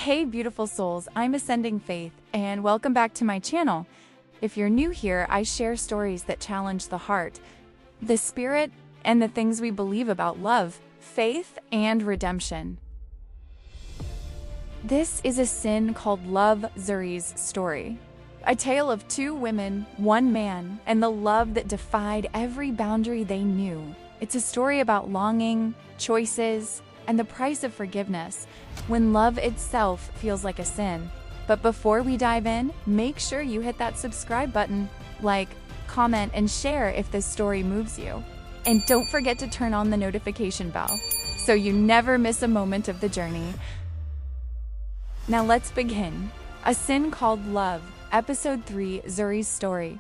Hey beautiful souls, I'm Ascending Faith, and welcome back to my channel. If you're new here, I share stories that challenge the heart, the spirit, and the things we believe about love, faith, and redemption. This is a sin called Love, Zuri's Story. A tale of two women, one man, and the love that defied every boundary they knew. It's a story about longing, choices, and the price of forgiveness when love itself feels like a sin. But before we dive in, make sure you hit that subscribe button, like, comment, and share if this story moves you. And don't forget to turn on the notification bell so you never miss a moment of the journey. Now let's begin. A Sin Called Love, Episode 3, Zuri's Story.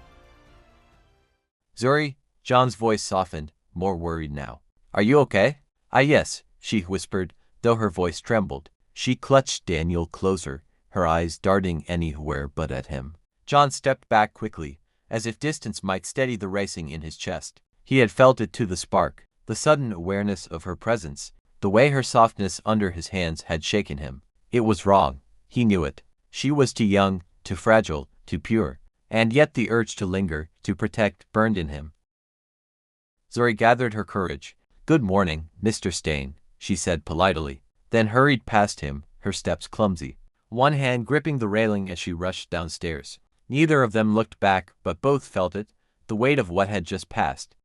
Zuri, John's voice softened, more worried now. Are you okay? Yes, she whispered, though her voice trembled. She clutched Daniel closer, her eyes darting anywhere but at him. John stepped back quickly, as if distance might steady the racing in his chest. He had felt it to the spark, the sudden awareness of her presence, the way her softness under his hands had shaken him. It was wrong. He knew it. She was too young, too fragile, too pure. And yet the urge to linger, to protect, burned in him. Zuri gathered her courage. "Good morning, Mr. Stain," she said politely, then hurried past him, her steps clumsy, one hand gripping the railing as she rushed downstairs. Neither of them looked back, but both felt it, the weight of what had just passed.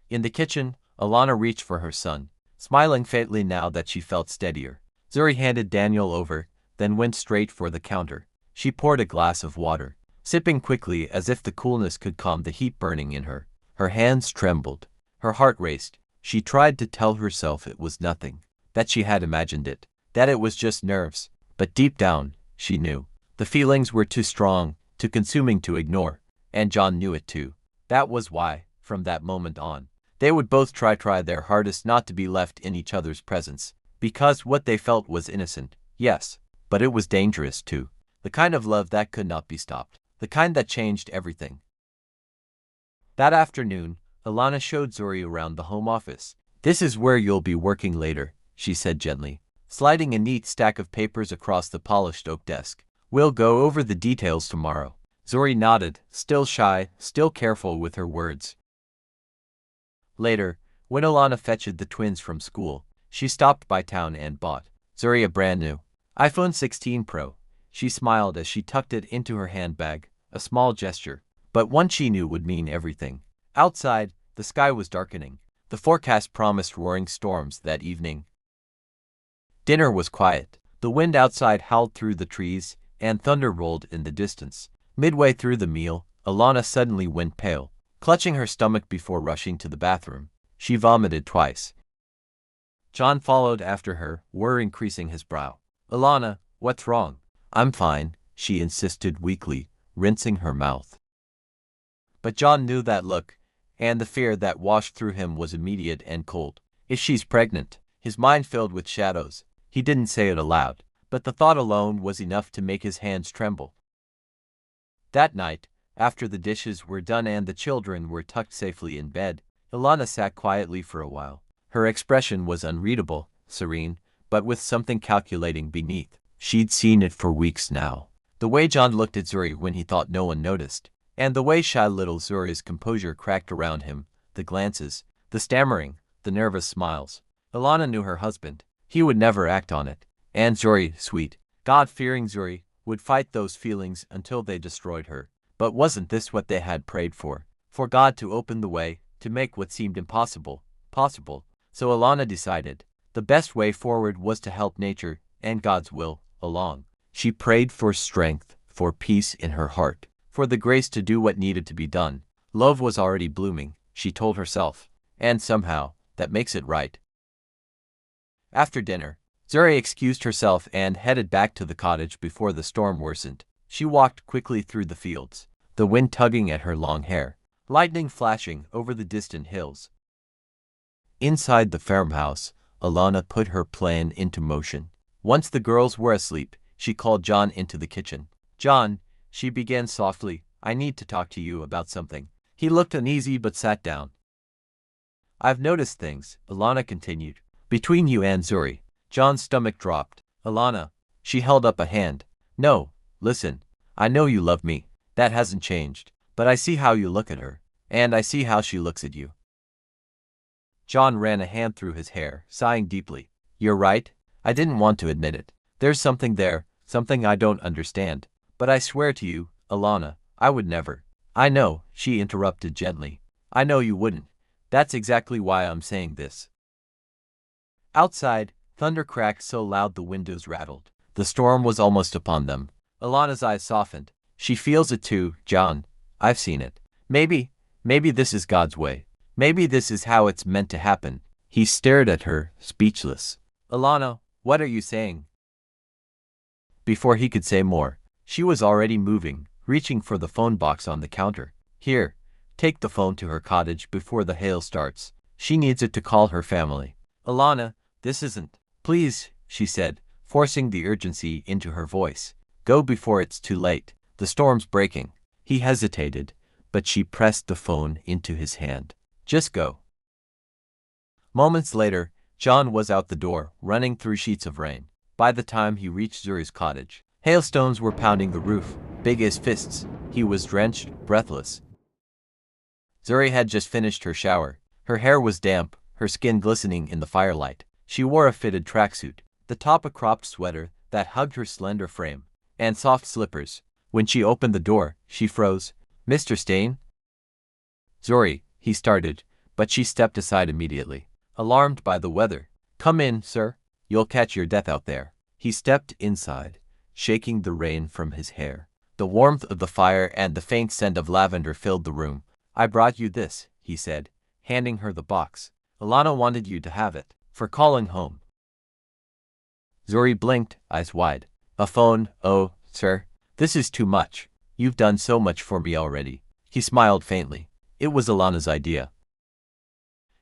In the kitchen, Alana reached for her son, smiling faintly now that she felt steadier. Zuri handed Daniel over, then went straight for the counter. She poured a glass of water, sipping quickly as if the coolness could calm the heat burning in her. Her hands trembled. Her heart raced. She tried to tell herself it was nothing, that she had imagined it, that it was just nerves. But deep down, she knew. The feelings were too strong, too consuming to ignore, and John knew it too. That was why, from that moment on, they would both try their hardest not to be left in each other's presence, because what they felt was innocent, yes, but it was dangerous too. The kind of love that could not be stopped, the kind that changed everything. That afternoon, Alana showed Zuri around the home office. "This is where you'll be working later," she said gently, sliding a neat stack of papers across the polished oak desk. "We'll go over the details tomorrow." Zuri nodded, still shy, still careful with her words. Later, when Alana fetched the twins from school, she stopped by town and bought Zuri a brand new iPhone 16 Pro. She smiled as she tucked it into her handbag, a small gesture, but one she knew would mean everything. Outside, the sky was darkening. The forecast promised roaring storms that evening. Dinner was quiet. The wind outside howled through the trees, and thunder rolled in the distance. Midway through the meal, Alana suddenly went pale, clutching her stomach before rushing to the bathroom. She vomited twice. John followed after her, worry increasing his brow. "Alana, what's wrong?" "I'm fine," she insisted weakly, rinsing her mouth. But John knew that look, and the fear that washed through him was immediate and cold. "If she's pregnant," his mind filled with shadows. He didn't say it aloud, but the thought alone was enough to make his hands tremble. That night, after the dishes were done and the children were tucked safely in bed, Alana sat quietly for a while. Her expression was unreadable, serene, but with something calculating beneath. She'd seen it for weeks now. The way John looked at Zuri when he thought no one noticed, and the way shy little Zuri's composure cracked around him, the glances, the stammering, the nervous smiles. Alana knew her husband. He would never act on it. And Zuri, sweet, God-fearing Zuri, would fight those feelings until they destroyed her. But wasn't this what they had prayed for? For God to open the way, to make what seemed impossible, possible. So Alana decided, the best way forward was to help nature, and God's will, along. She prayed for strength, for peace in her heart, for the grace to do what needed to be done. Love was already blooming, she told herself, and somehow, that makes it right. After dinner, Zuri excused herself and headed back to the cottage before the storm worsened. She walked quickly through the fields, the wind tugging at her long hair, lightning flashing over the distant hills. Inside the farmhouse, Alana put her plan into motion. Once the girls were asleep, she called John into the kitchen. "John," she began softly, "I need to talk to you about something." He looked uneasy but sat down. "I've noticed things," Alana continued, "between you and Zuri." John's stomach dropped. Alana. She held up a hand. No, listen. I know you love me. That hasn't changed. But I see how you look at her. And I see how she looks at you. John ran a hand through his hair, sighing deeply. You're right. I didn't want to admit it. There's something there, something I don't understand. But I swear to you, Alana, I would never. I know, she interrupted gently. I know you wouldn't. That's exactly why I'm saying this. Outside, thunder cracked so loud the windows rattled. The storm was almost upon them. Alana's eyes softened. She feels it too, John. I've seen it. Maybe this is God's way. Maybe this is how it's meant to happen. He stared at her, speechless. Alana, what are you saying? Before he could say more, she was already moving, reaching for the phone box on the counter. Here, take the phone to her cottage before the hail starts. She needs it to call her family. Alana, this isn't. Please, she said, forcing the urgency into her voice. Go before it's too late. The storm's breaking. He hesitated, but she pressed the phone into his hand. Just go. Moments later, John was out the door, running through sheets of rain. By the time he reached Zuri's cottage, hailstones were pounding the roof, big as fists. He was drenched, breathless. Zuri had just finished her shower. Her hair was damp, her skin glistening in the firelight. She wore a fitted tracksuit, the top a cropped sweater that hugged her slender frame, and soft slippers. When she opened the door, she froze. Mr. Stain? Zuri, he started, but she stepped aside immediately, alarmed by the weather. Come in, sir. You'll catch your death out there. He stepped inside, shaking the rain from his hair. The warmth of the fire and the faint scent of lavender filled the room. I brought you this, he said, handing her the box. Alana wanted you to have it, for calling home. Zuri blinked, eyes wide. A phone, oh, sir. This is too much. You've done so much for me already. He smiled faintly. It was Alana's idea.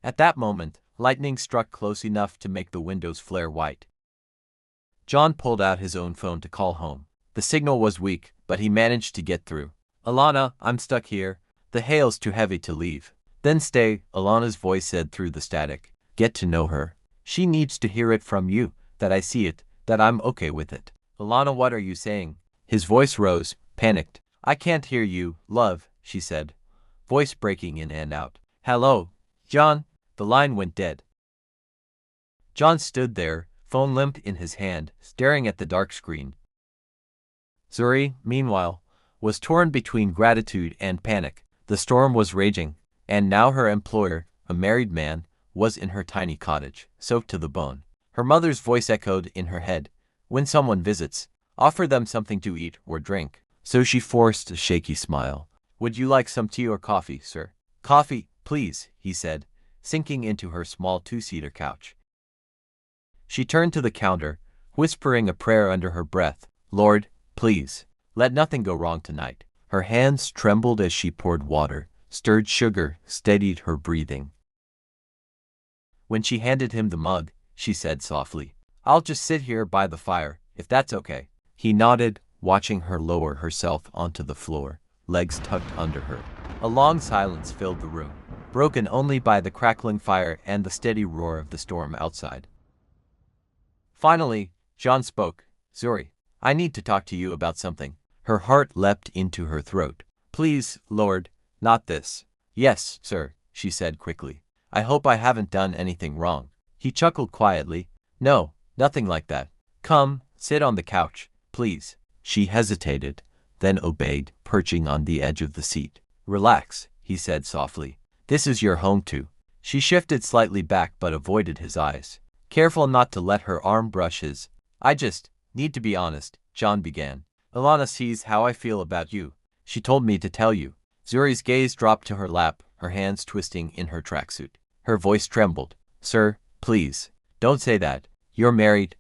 At that moment, lightning struck close enough to make the windows flare white. John pulled out his own phone to call home. The signal was weak, but he managed to get through. Alana, I'm stuck here. The hail's too heavy to leave. Then stay, Alana's voice said through the static. Get to know her. She needs to hear it from you, that I see it, that I'm okay with it. Alana, what are you saying? His voice rose, panicked. I can't hear you, love, she said, voice breaking in and out. Hello, John? The line went dead. John stood there, phone limp in his hand, staring at the dark screen. Zuri, meanwhile, was torn between gratitude and panic. The storm was raging, and now her employer, a married man, was in her tiny cottage, soaked to the bone. Her mother's voice echoed in her head. When someone visits, offer them something to eat or drink. So she forced a shaky smile. Would you like some tea or coffee, sir? Coffee, please, he said, sinking into her small two-seater couch. She turned to the counter, whispering a prayer under her breath. Lord, please, let nothing go wrong tonight. Her hands trembled as she poured water, stirred sugar, steadied her breathing. When she handed him the mug, she said softly, I'll just sit here by the fire, if that's okay. He nodded, watching her lower herself onto the floor, legs tucked under her. A long silence filled the room, broken only by the crackling fire and the steady roar of the storm outside. Finally, John spoke. Zuri, I need to talk to you about something. Her heart leapt into her throat. Please, Lord, not this. Yes, sir, she said quickly. I hope I haven't done anything wrong. He chuckled quietly. No, nothing like that. Come, sit on the couch, please. She hesitated, then obeyed, perching on the edge of the seat. Relax, he said softly. This is your home too. She shifted slightly back but avoided his eyes, careful not to let her arm brush his. I just need to be honest, John began. Alana sees how I feel about you. She told me to tell you. Zuri's gaze dropped to her lap, her hands twisting in her tracksuit. Her voice trembled. Sir, please, don't say that. You're married.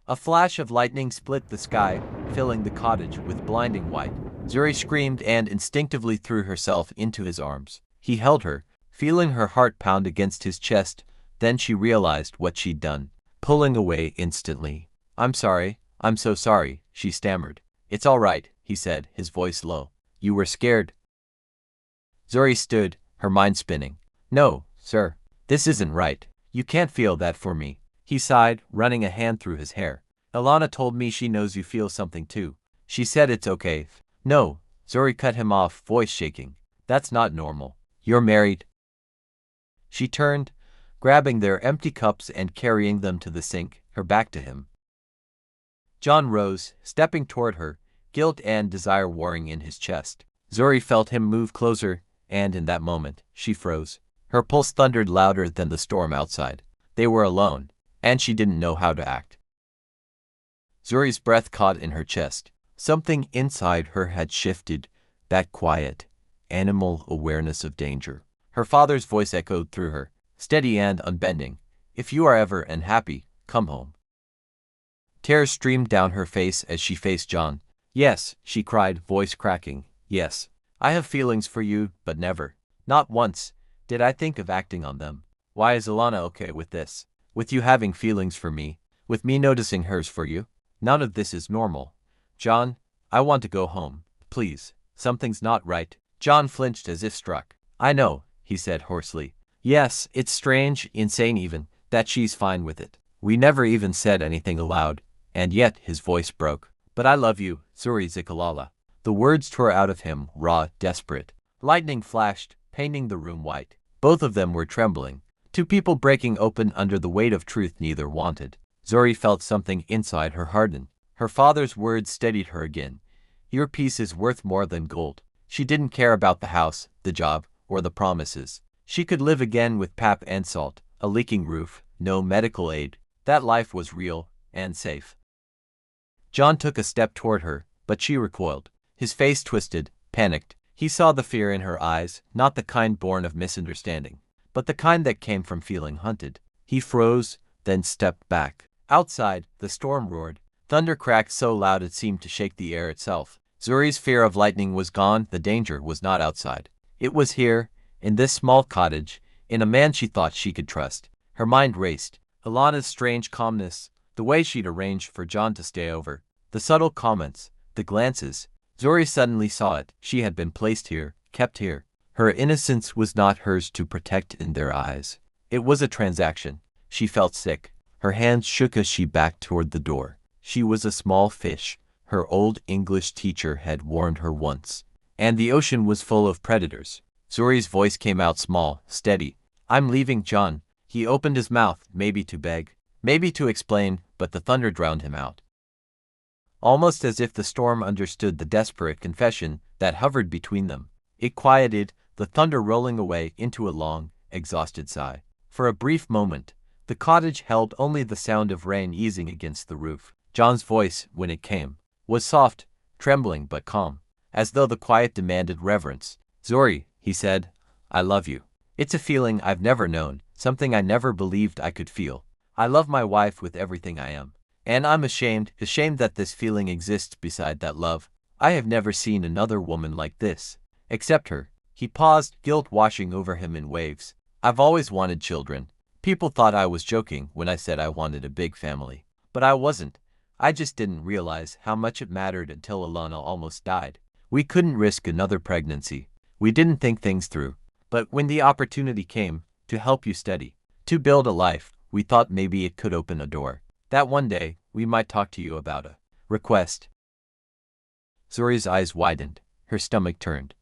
A flash of lightning split the sky, filling the cottage with blinding white. Zuri screamed and instinctively threw herself into his arms. He held her, feeling her heart pound against his chest. Then she realized what she'd done, pulling away instantly. I'm sorry, I'm so sorry, she stammered. It's all right, he said, his voice low. You were scared. Zuri stood, her mind spinning. No, sir, this isn't right. You can't feel that for me. He sighed, running a hand through his hair. Ilana told me she knows you feel something too. She said it's okay. No, Zuri cut him off, voice shaking. That's not normal. You're married. She turned, grabbing their empty cups and carrying them to the sink, her back to him. John rose, stepping toward her, guilt and desire warring in his chest. Zuri felt him move closer, and in that moment, she froze. Her pulse thundered louder than the storm outside. They were alone, and she didn't know how to act. Zuri's breath caught in her chest. Something inside her had shifted, that quiet, animal awareness of danger. Her father's voice echoed through her, steady and unbending. If you are ever unhappy, come home. Tears streamed down her face as she faced John. Yes, she cried, voice cracking. Yes, I have feelings for you, but never, not once, did I think of acting on them. Why is Ilana okay with this? With you having feelings for me? With me noticing hers for you? None of this is normal. John, I want to go home. Please, something's not right. John flinched as if struck. I know, he said hoarsely. Yes, it's strange, insane even, that she's fine with it. We never even said anything aloud, and yet his voice broke. But I love you, Zuri Zikalala. The words tore out of him, raw, desperate. Lightning flashed, painting the room white. Both of them were trembling. Two people breaking open under the weight of truth neither wanted. Zuri felt something inside her harden. Her father's words steadied her again. Your peace is worth more than gold. She didn't care about the house, the job, or the promises. She could live again with pap and salt, a leaking roof, no medical aid. That life was real and safe. John took a step toward her, but she recoiled. His face twisted, panicked. He saw the fear in her eyes, not the kind born of misunderstanding, but the kind that came from feeling hunted. He froze, then stepped back. Outside, the storm roared. Thunder cracked so loud it seemed to shake the air itself. Zuri's fear of lightning was gone. The danger was not outside. It was here, in this small cottage, in a man she thought she could trust. Her mind raced. Ilana's strange calmness, the way she'd arranged for John to stay over, the subtle comments, the glances. Zuri suddenly saw it. She had been placed here, kept here. Her innocence was not hers to protect in their eyes. It was a transaction. She felt sick. Her hands shook as she backed toward the door. She was a small fish. Her old English teacher had warned her once. And the ocean was full of predators. Zuri's voice came out small, steady. I'm leaving, John. He opened his mouth, maybe to beg, maybe to explain, but the thunder drowned him out. Almost as if the storm understood the desperate confession that hovered between them. It quieted, the thunder rolling away into a long, exhausted sigh. For a brief moment, the cottage held only the sound of rain easing against the roof. John's voice, when it came, was soft, trembling but calm, as though the quiet demanded reverence. Zuri, he said, I love you. It's a feeling I've never known, something I never believed I could feel. I love my wife with everything I am. And I'm ashamed that this feeling exists beside that love. I have never seen another woman like this. Except her. He paused, guilt washing over him in waves. I've always wanted children. People thought I was joking when I said I wanted a big family. But I wasn't. I just didn't realize how much it mattered until Ilana almost died. We couldn't risk another pregnancy. We didn't think things through. But when the opportunity came, to help you study, to build a life, we thought maybe it could open a door. That one day, we might talk to you about a request. Zuri's eyes widened. Her stomach turned.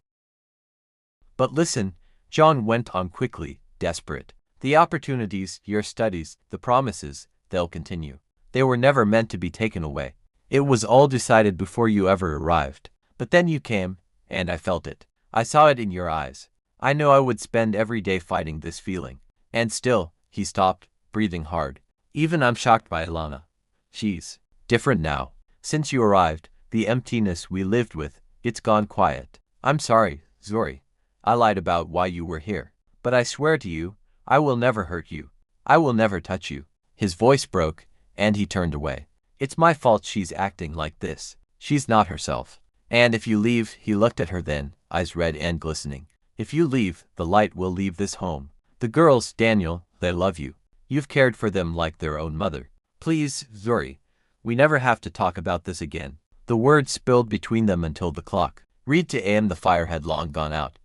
But listen, John went on quickly, desperate. The opportunities, your studies, the promises, they'll continue. They were never meant to be taken away. It was all decided before you ever arrived. But then you came, and I felt it. I saw it in your eyes. I know I would spend every day fighting this feeling. And still, he stopped, breathing hard. Even I'm shocked by Ilana. She's different now. Since you arrived, the emptiness we lived with, it's gone quiet. I'm sorry, Zuri. I lied about why you were here. But I swear to you, I will never hurt you. I will never touch you. His voice broke, and he turned away. It's my fault she's acting like this. She's not herself. And if you leave, he looked at her then, eyes red and glistening. If you leave, the light will leave this home. The girls, Daniel, they love you. You've cared for them like their own mother. Please, Zuri, we never have to talk about this again. The words spilled between them until the clock. Read to AM. The fire had long gone out.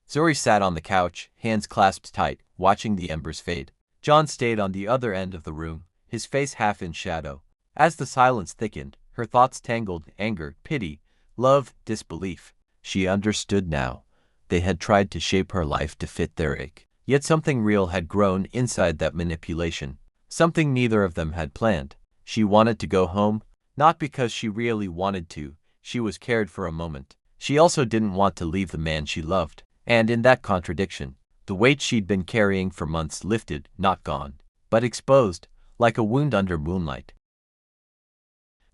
Zuri sat on the couch, hands clasped tight, watching the embers fade. John stayed on the other end of the room, his face half in shadow. As the silence thickened, her thoughts tangled: anger, pity, love, disbelief. She understood now. They had tried to shape her life to fit their ache. Yet something real had grown inside that manipulation. Something neither of them had planned. She wanted to go home, not because she really wanted to. She was cared for a moment. She also didn't want to leave the man she loved. And in that contradiction, the weight she'd been carrying for months lifted, not gone, but exposed, like a wound under moonlight.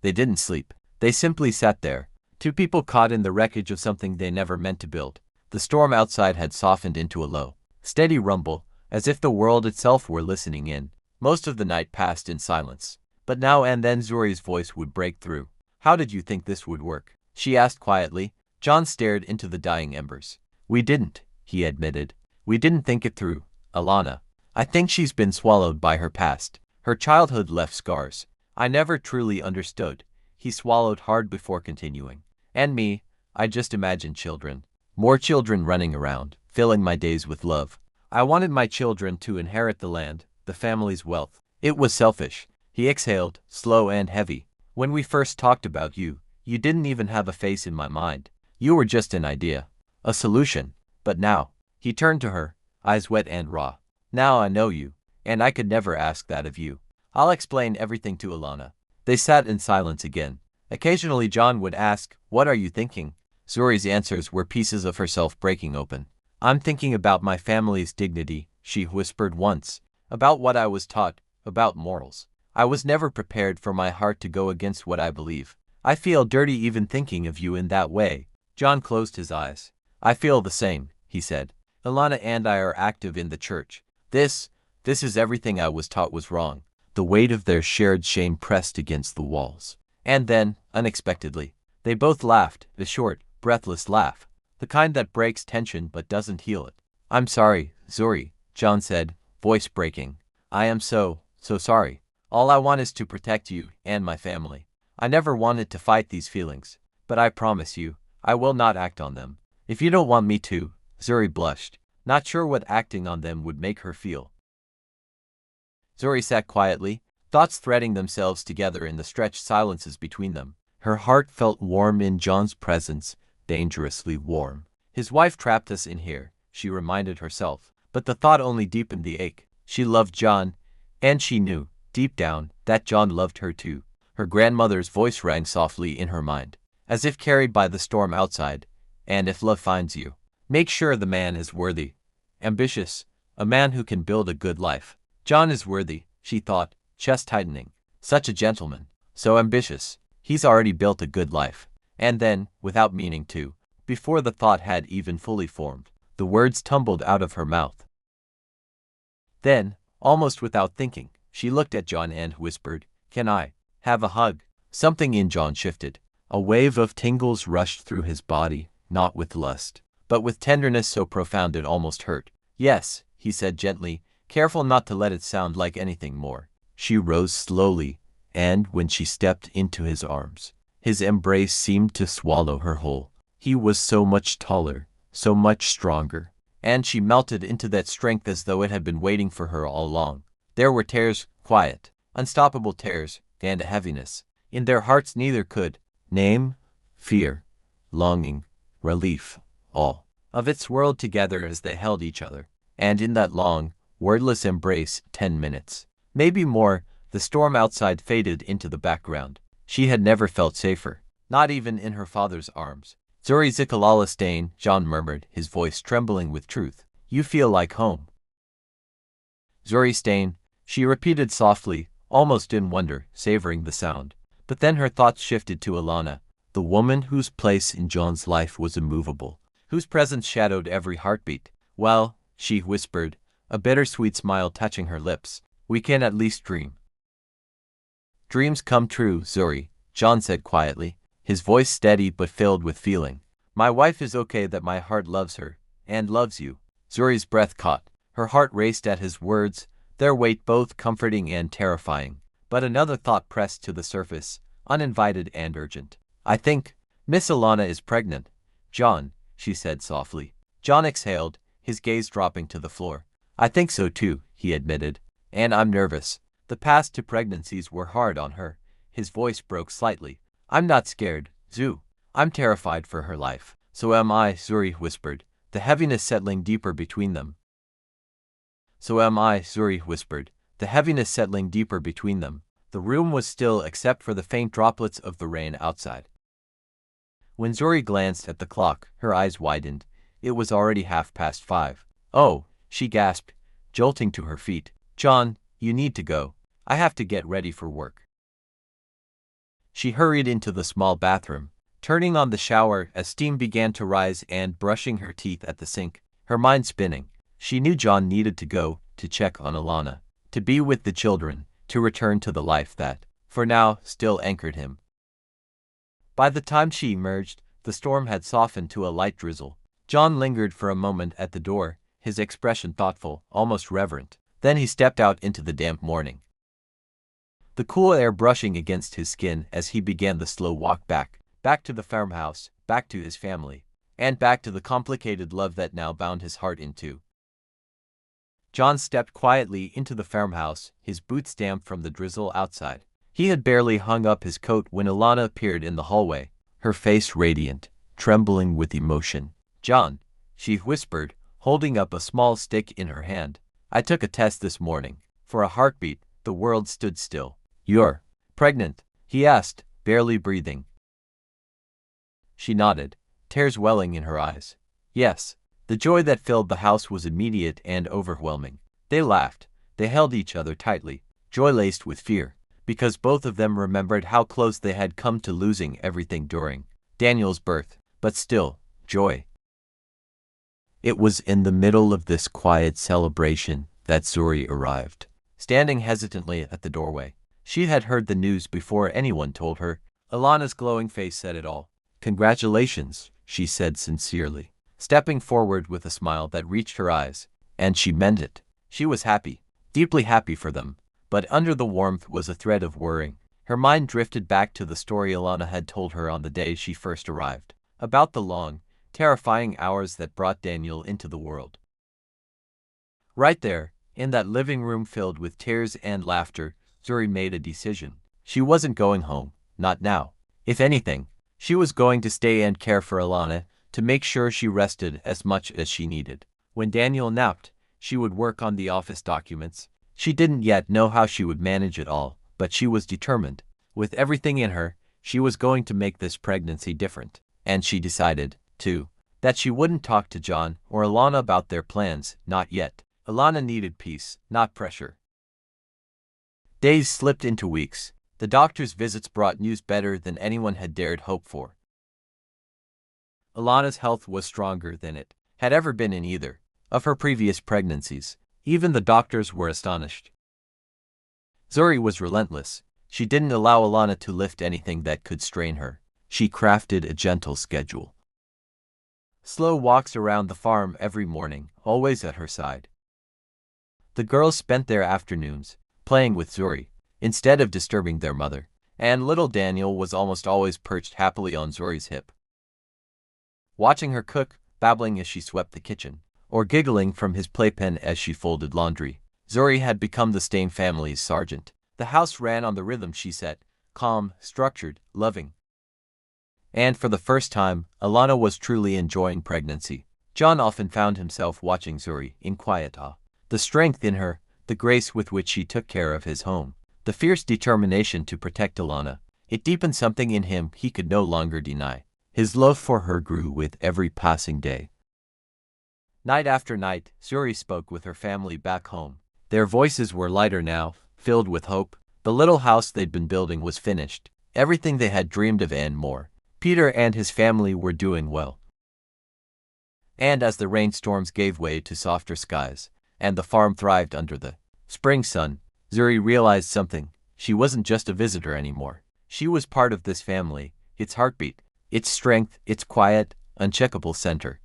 They didn't sleep. They simply sat there, two people caught in the wreckage of something they never meant to build. The storm outside had softened into a low, steady rumble, as if the world itself were listening in. Most of the night passed in silence, but now and then Zuri's voice would break through. "How did you think this would work?" she asked quietly. John stared into the dying embers. "We didn't," he admitted. "We didn't think it through, Alana. I think she's been swallowed by her past. Her childhood left scars. I never truly understood." He swallowed hard before continuing. "And me, I just imagined children. More children running around, filling my days with love. I wanted my children to inherit the land, the family's wealth. It was selfish." He exhaled, slow and heavy. "When we first talked about you, you didn't even have a face in my mind. You were just an idea, a solution. But now," he turned to her, eyes wet and raw. "Now I know you, and I could never ask that of you. I'll explain everything to Alana." They sat in silence again. Occasionally John would ask, "What are you thinking?" Zuri's answers were pieces of herself breaking open. "I'm thinking about my family's dignity," she whispered once. "About what I was taught, about morals. I was never prepared for my heart to go against what I believe. I feel dirty even thinking of you in that way." John closed his eyes. "I feel the same," he said. "Alana and I are active in the church. This is everything I was taught was wrong." The weight of their shared shame pressed against the walls. And then, unexpectedly, they both laughed, a short, breathless laugh, the kind that breaks tension but doesn't heal it. "I'm sorry, Zuri," John said, voice breaking. "I am so sorry. All I want is to protect you and my family. I never wanted to fight these feelings, but I promise you, I will not act on them. If you don't want me to." Zuri blushed, not sure what acting on them would make her feel. Zuri sat quietly, thoughts threading themselves together in the stretched silences between them. Her heart felt warm in John's presence, dangerously warm. His wife trapped us in here, she reminded herself, but the thought only deepened the ache. She loved John, and she knew, deep down, that John loved her too. Her grandmother's voice rang softly in her mind, as if carried by the storm outside. "And if love finds you, make sure the man is worthy, ambitious, a man who can build a good life." John is worthy, she thought, chest tightening. Such a gentleman, so ambitious. He's already built a good life. And then, without meaning to, before the thought had even fully formed, the words tumbled out of her mouth. Then, almost without thinking, she looked at John and whispered, "Can I have a hug?" Something in John shifted. A wave of tingles rushed through his body, not with lust, but with tenderness so profound it almost hurt. "Yes," he said gently, careful not to let it sound like anything more. She rose slowly, and when she stepped into his arms, his embrace seemed to swallow her whole. He was so much taller, so much stronger, and she melted into that strength as though it had been waiting for her all along. There were tears, quiet, unstoppable tears, and a heaviness in their hearts neither could name. Fear, longing, relief, all of it swirled together as they held each other. And in that long, wordless embrace, 10 minutes, maybe more, the storm outside faded into the background. She had never felt safer, not even in her father's arms. "Zuri Zikalala Stain," John murmured, his voice trembling with truth. "You feel like home." "Zuri Stain," she repeated softly, almost in wonder, savoring the sound. But then her thoughts shifted to Alana, the woman whose place in John's life was immovable, whose presence shadowed every heartbeat. "Well," she whispered, a bittersweet smile touching her lips, "we can at least dream." "Dreams come true, Zuri," John said quietly, his voice steady but filled with feeling. "My wife is okay that my heart loves her, and loves you." Zuri's breath caught. Her heart raced at his words, their weight both comforting and terrifying. But another thought pressed to the surface, uninvited and urgent. "I think Miss Alana is pregnant." "John," she said softly. John exhaled, his gaze dropping to the floor. "I think so too," he admitted. And I'm nervous. The past two pregnancies were hard on her. His voice broke slightly. I'm not scared, Zu. I'm terrified for her life. So am I, Zuri whispered, the heaviness settling deeper between them. So am I, Zuri whispered, the heaviness settling deeper between them. The room was still except for the faint droplets of the rain outside. When Zuri glanced at the clock, her eyes widened. It was already 5:30. Oh, she gasped, jolting to her feet. John, you need to go. I have to get ready for work. She hurried into the small bathroom, turning on the shower as steam began to rise and brushing her teeth at the sink, her mind spinning. She knew John needed to go to check on Alana, to be with the children, to return to the life that, for now, still anchored him. By the time she emerged, the storm had softened to a light drizzle. John lingered for a moment at the door, his expression thoughtful, almost reverent. Then he stepped out into the damp morning, the cool air brushing against his skin as he began the slow walk back to the farmhouse, back to his family, and back to the complicated love that now bound his heart in two. John stepped quietly into the farmhouse, his boots damp from the drizzle outside. He had barely hung up his coat when Alana appeared in the hallway, her face radiant, trembling with emotion. John, she whispered, holding up a small stick in her hand. I took a test this morning. For a heartbeat, the world stood still. You're pregnant? He asked, barely breathing. She nodded, tears welling in her eyes. Yes. The joy that filled the house was immediate and overwhelming. They laughed. They held each other tightly, joy laced with fear, because both of them remembered how close they had come to losing everything during Daniel's birth, but still, joy. It was in the middle of this quiet celebration that Zuri arrived, standing hesitantly at the doorway. She had heard the news before anyone told her. Alana's glowing face said it all. Congratulations, she said sincerely, stepping forward with a smile that reached her eyes, and she meant it. She was happy, deeply happy for them, but under the warmth was a thread of worrying. Her mind drifted back to the story Alana had told her on the day she first arrived, about the long, terrifying hours that brought Daniel into the world. Right there, in that living room filled with tears and laughter, Zuri made a decision. She wasn't going home, not now. If anything, she was going to stay and care for Alana, to make sure she rested as much as she needed. When Daniel napped, she would work on the office documents. She didn't yet know how she would manage it all, but she was determined. With everything in her, she was going to make this pregnancy different. And she decided, too, that she wouldn't talk to John or Alana about their plans, not yet. Alana needed peace, not pressure. Days slipped into weeks. The doctor's visits brought news better than anyone had dared hope for. Alana's health was stronger than it had ever been in either of her previous pregnancies. Even the doctors were astonished. Zuri was relentless. She didn't allow Alana to lift anything that could strain her. She crafted a gentle schedule. Slow walks around the farm every morning, always at her side. The girls spent their afternoons playing with Zuri, instead of disturbing their mother, and little Daniel was almost always perched happily on Zuri's hip, watching her cook, babbling as she swept the kitchen, or giggling from his playpen as she folded laundry. Zuri had become the Stain family's sergeant. The house ran on the rhythm she set, calm, structured, loving. And for the first time, Alana was truly enjoying pregnancy. John often found himself watching Zuri in quiet awe. The strength in her, the grace with which she took care of his home, the fierce determination to protect Alana, it deepened something in him he could no longer deny. His love for her grew with every passing day. Night after night, Zuri spoke with her family back home. Their voices were lighter now, filled with hope. The little house they'd been building was finished, everything they had dreamed of and more. Peter and his family were doing well. And as the rainstorms gave way to softer skies, and the farm thrived under the spring sun, Zuri realized something. She wasn't just a visitor anymore. She was part of this family, its heartbeat, its strength, its quiet, uncheckable center.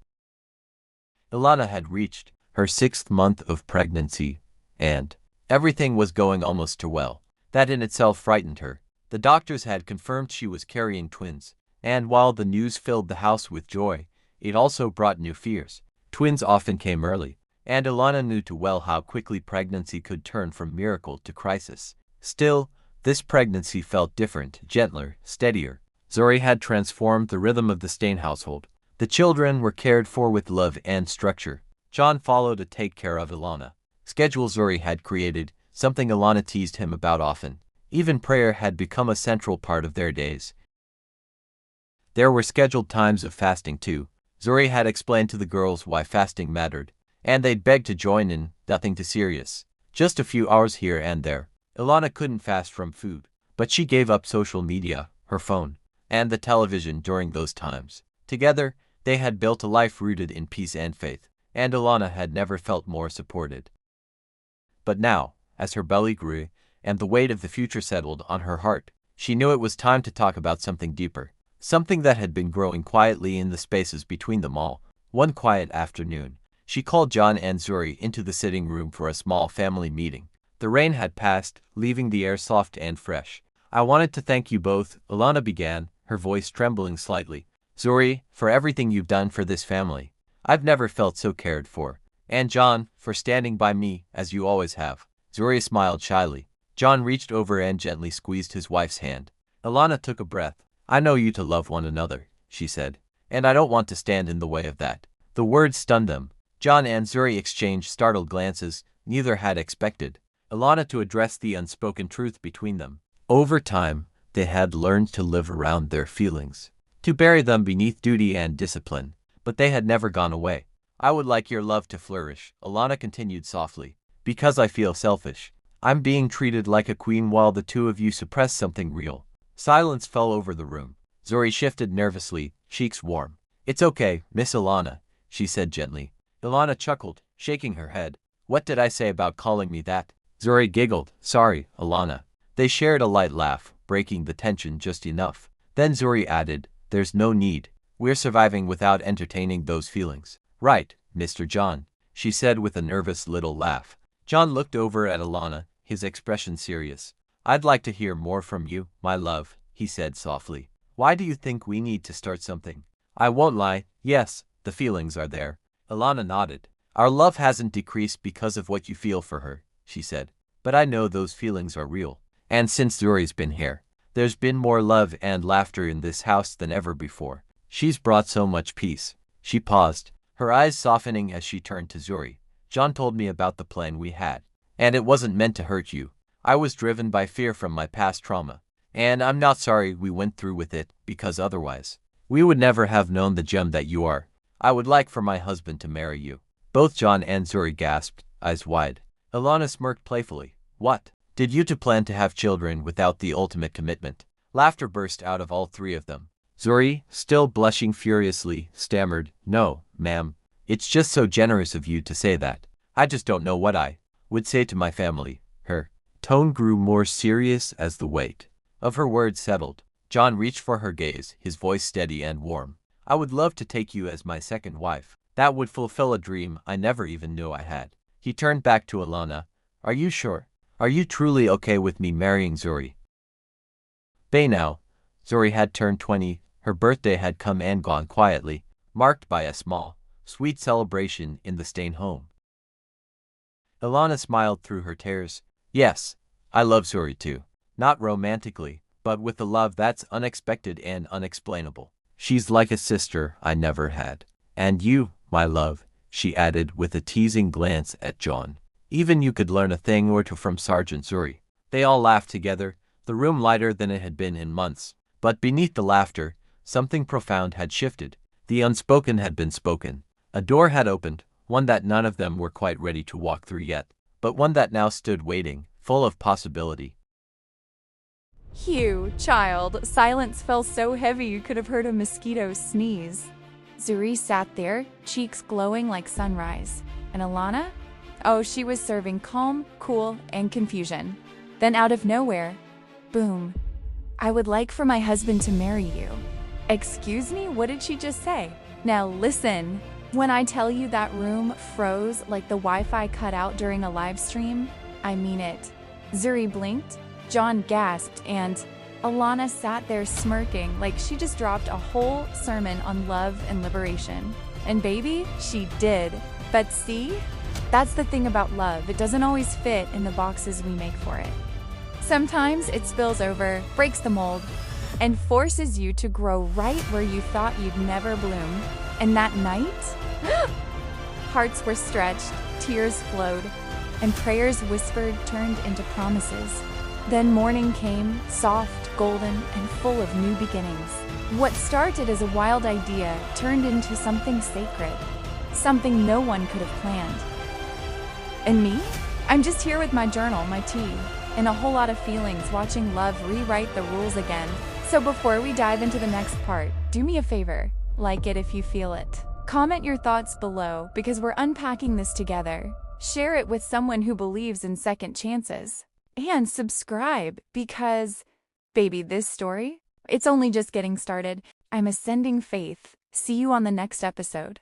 Alana had reached her 6th month of pregnancy, and everything was going almost too well. That in itself frightened her. The doctors had confirmed she was carrying twins, and while the news filled the house with joy, it also brought new fears. Twins often came early, and Ilana knew too well how quickly pregnancy could turn from miracle to crisis. Still, this pregnancy felt different, gentler, steadier. Zuri had transformed the rhythm of the Stain household. The children were cared for with love and structure. John followed to take care of Ilana. Schedule Zuri had created, something Ilana teased him about often. Even prayer had become a central part of their days. There were scheduled times of fasting too. Zuri had explained to the girls why fasting mattered, and they'd begged to join in, nothing too serious. Just a few hours here and there. Ilana couldn't fast from food, but she gave up social media, her phone, and the television during those times. Together, they had built a life rooted in peace and faith, and Ilana had never felt more supported. But now, as her belly grew, and the weight of the future settled on her heart, she knew it was time to talk about something deeper. Something that had been growing quietly in the spaces between them all. One quiet afternoon, she called John and Zuri into the sitting room for a small family meeting. The rain had passed, leaving the air soft and fresh. "I wanted to thank you both," Ilana began, her voice trembling slightly. "Zuri, for everything you've done for this family. I've never felt so cared for. And John, for standing by me, as you always have." Zuri smiled shyly. John reached over and gently squeezed his wife's hand. Ilana took a breath. "I know you to love one another," she said, "and I don't want to stand in the way of that." The words stunned them. John and Zuri exchanged startled glances. Neither had expected Ilana to address the unspoken truth between them. Over time, they had learned to live around their feelings, to bury them beneath duty and discipline, but they had never gone away. "I would like your love to flourish," Ilana continued softly, "because I feel selfish. I'm being treated like a queen while the two of you suppress something real." Silence fell over the room. Zuri shifted nervously, cheeks warm. "It's okay, Miss Ilana," she said gently. Ilana chuckled, shaking her head. "What did I say about calling me that?" Zuri giggled. "Sorry, Ilana." They shared a light laugh, breaking the tension just enough. Then Zuri added, "There's no need. We're surviving without entertaining those feelings." "Right, Mr. John," she said with a nervous little laugh. John looked over at Ilana, his expression serious. "I'd like to hear more from you, my love," he said softly. "Why do you think we need to start something?" "I won't lie, yes, the feelings are there." Ilana nodded. "Our love hasn't decreased because of what you feel for her," she said. "But I know those feelings are real. And since Zuri's been here, there's been more love and laughter in this house than ever before. She's brought so much peace." She paused, her eyes softening as she turned to Zuri. "John told me about the plan we had, and it wasn't meant to hurt you. I was driven by fear from my past trauma, and I'm not sorry we went through with it, because otherwise, we would never have known the gem that you are. I would like for my husband to marry you." Both John and Zuri gasped, eyes wide. Ilana smirked playfully. "What? Did you two plan to have children without the ultimate commitment?" Laughter burst out of all three of them. Zuri, still blushing furiously, stammered, "No, ma'am. It's just so generous of you to say that. I just don't know what I would say to my family." Her tone grew more serious as the weight of her words settled. John reached for her gaze, his voice steady and warm. "I would love to take you as my second wife. That would fulfill a dream I never even knew I had." He turned back to Ilana. "Are you sure? Are you truly okay with me marrying Zuri?" By now, Zuri had turned 20. Her birthday had come and gone quietly, marked by a small, sweet celebration in the Stain home. Ilana smiled through her tears. "Yes, I love Zuri too. Not romantically, but with a love that's unexpected and unexplainable. She's like a sister I never had. And you, my love," she added with a teasing glance at John. "Even you could learn a thing or two from Sergeant Zuri." They all laughed together, the room lighter than it had been in months. But beneath the laughter, something profound had shifted. The unspoken had been spoken. A door had opened, one that none of them were quite ready to walk through yet, but one that now stood waiting, full of possibility. Hugh, child, silence fell so heavy you could have heard a mosquito sneeze. Zuri sat there, cheeks glowing like sunrise. And Ilana? Oh, she was serving calm, cool, and confusion. Then out of nowhere, boom. "I would like for my husband to marry you." Excuse me, what did she just say? Now listen. When I tell you that room froze like the Wi-Fi cut out during a live stream, I mean it. Zuri blinked, John gasped, and Ilana sat there smirking like she just dropped a whole sermon on love and liberation. And baby, she did. But see, That's the thing about love, it doesn't always fit in the boxes we make for it. Sometimes it spills over, breaks the mold, and forces you to grow right where you thought you'd never bloom. And that night, hearts were stretched, tears flowed, and prayers whispered turned into promises. Then morning came, soft, golden, and full of new beginnings. What started as a wild idea turned into something sacred, something no one could have planned. And me? I'm just here with my journal, my tea, and a whole lot of feelings watching love rewrite the rules again. So before we dive into the next part, do me a favor, like it if you feel it. Comment your thoughts below because we're unpacking this together. Share it with someone who believes in second chances. And subscribe because, baby, this story, it's only just getting started. I'm ascending faith. See you on the next episode.